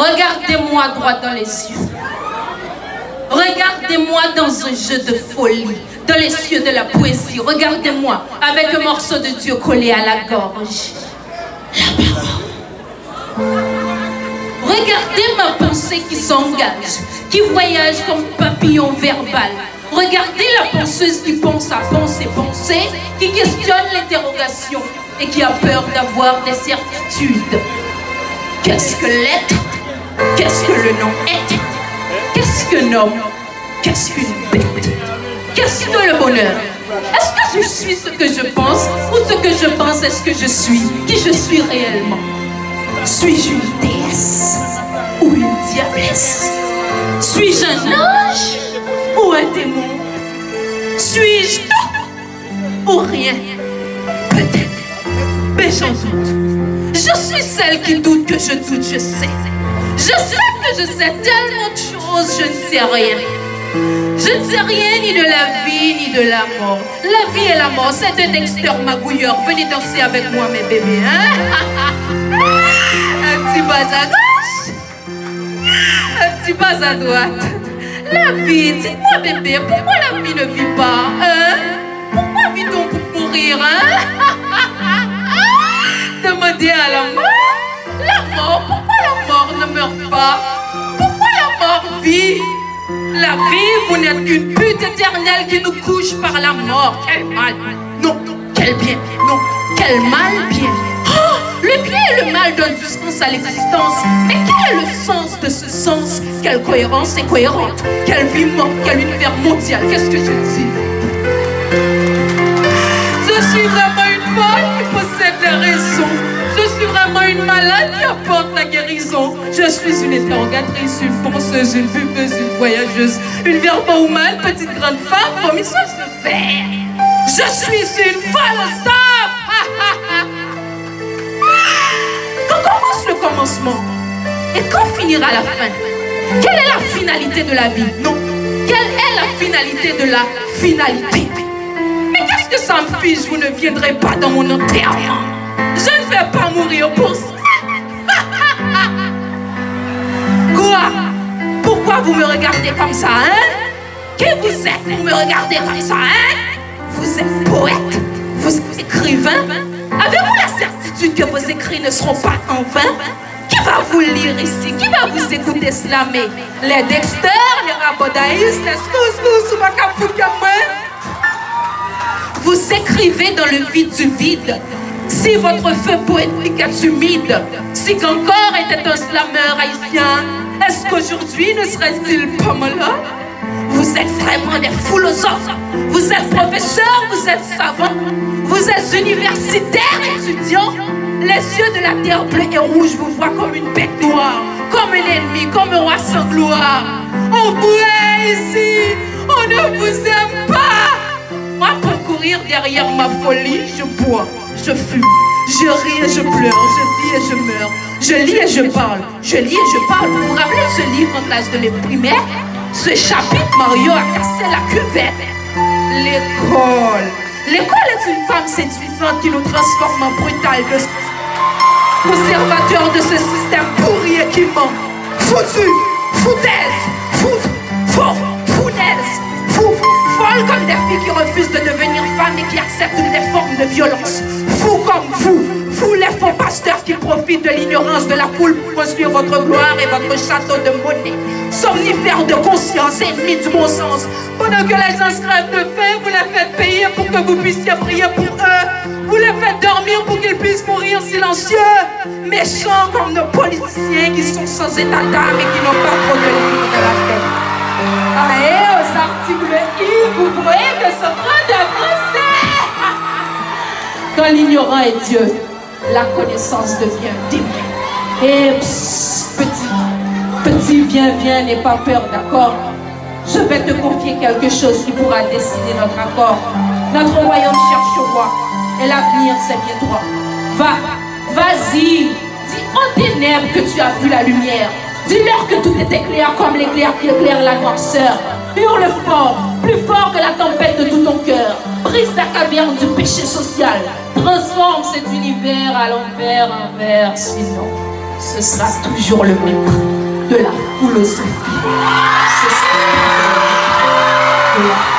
Regardez-moi droit dans les yeux. Regardez-moi dans un jeu de folie, dans les cieux de la poésie. Regardez-moi avec un morceau de Dieu collé à la gorge. La parole. Regardez ma pensée qui s'engage, qui voyage comme papillon verbal. Regardez la penseuse qui pense à penser, qui questionne l'interrogation et qui a peur d'avoir des certitudes. Qu'est-ce que l'être? Qu'est-ce que le non-être? Qu'est-ce qu'un homme? Qu'est-ce qu'une bête? Qu'est-ce que le bonheur? Est-ce que je suis ce que je pense ou ce que je pense est ce que je suis? Qui je suis réellement? Suis-je une déesse ou une diablesse? Suis-je un ange ou un démon? Suis-je tout ou rien? Peut-être, mais j'en doute. Je suis celle qui doute que je doute, je sais. Je sais que je sais tellement de choses, je ne sais rien. Je ne sais rien ni de la vie ni de la mort. La vie et la mort, c'est un Dexter magouilleur. Venez danser avec moi, mes bébés, hein? Un petit pas à gauche, un petit pas à droite. La vie, dites-moi, bébé, pourquoi la vie ne vit pas, hein? Pourquoi vit-on pour mourir, hein? Demandez à la mort. La mort, pourquoi la mort ne meurt pas? Pourquoi la mort vit? La vie, vous n'êtes qu'une pute éternelle qui nous couche par la mort. Quel mal! Non, quel bien! Non, quel mal bien! Oh, le bien et le mal donnent du sens à l'existence. Mais quel est le sens de ce sens? Quelle cohérence est cohérente? Quelle vie morte? Quel univers mondial? Qu'est-ce que je dis? Je suis vraiment une folle qui possède la raison. Je suis vraiment une malade qui apporte la guérison. Je suis une interrogatrice, une penseuse, une buveuse, une voyageuse, une verba-woman, petite grande femme, vomisseuse de verre. Je suis une philosophe. Quand commence le commencement? Et quand finira la fin? Quelle est la finalité de la vie? Non. Quelle est la finalité de la finalité? Mais qu'est-ce que ça me fiche? Vous ne viendrez pas dans mon enterrement. Je ne vais pas mourir pour ça. Quoi? Pourquoi vous me regardez comme ça, hein? Qui vous êtes? Vous me regardez comme ça, hein? Vous êtes poète? Vous êtes écrivain? Avez-vous la certitude que vos écrits ne seront pas en vain? Qui va vous lire ici? Qui va vous écouter slammer? Les Dexter, les Rabodaïs, les Skous, vous écrivez dans le vide du vide. Si votre feu poétique est humide, si Gancor était un slameur haïtien, est-ce qu'aujourd'hui ne serait-il pas malade? Vous êtes vraiment des philosophes. Vous êtes professeurs, vous êtes savants, vous êtes universitaires, étudiants. Les yeux de la terre bleue et rouge vous voient comme une bête noire, comme un ennemi, comme un roi sans gloire. On vous hait ici, on ne vous aime pas. Moi, pour courir derrière ma folie, je bois, je fume, je ris et je pleure, je vis et je meurs, je lis et je parle, je lis et je parle. Vous vous rappelez ce livre en classe de primaire? Ce chapitre, Mario a cassé la cuvette. L'école. L'école est une femme séduisante qui nous transforme en brutal de conservateur de ce système pourri et qui ment. Foutu, foutaise, foutaise, folle comme des filles qui refusent de devenir femmes et qui acceptent toutes les formes de violence. Fou comme vous les faux pasteurs qui profitent de l'ignorance de la foule pour construire votre gloire et votre château de monnaie. Somnifères de conscience, ennemis du bon sens. Pendant que les gens se crèvent de faim, vous les faites payer pour que vous puissiez prier pour eux. Vous les faites dormir pour qu'ils puissent mourir silencieux. Méchants comme nos politiciens qui sont sans état d'âme et qui n'ont pas trop de livres de la tête. Ah, et aux articles I, vous voyez que ce train d'avancer. Quand l'ignorant est Dieu, la connaissance devient démon. Et petit, viens, n'aie pas peur, d'accord? Je vais te confier quelque chose qui pourra décider notre accord. Notre royaume cherche au roi, et l'avenir c'est bien droit. Vas-y, dis aux ténèbres que tu as vu la lumière. Dis-leur que tout est éclair comme l'éclair qui éclaire la noirceur. Hurle fort, plus fort que la tempête de tout ton cœur. Brise la caverne du péché social. Transforme cet univers à l'envers, sinon ce sera toujours le même prix de la philosophie. Ce sera toujours le même prix de la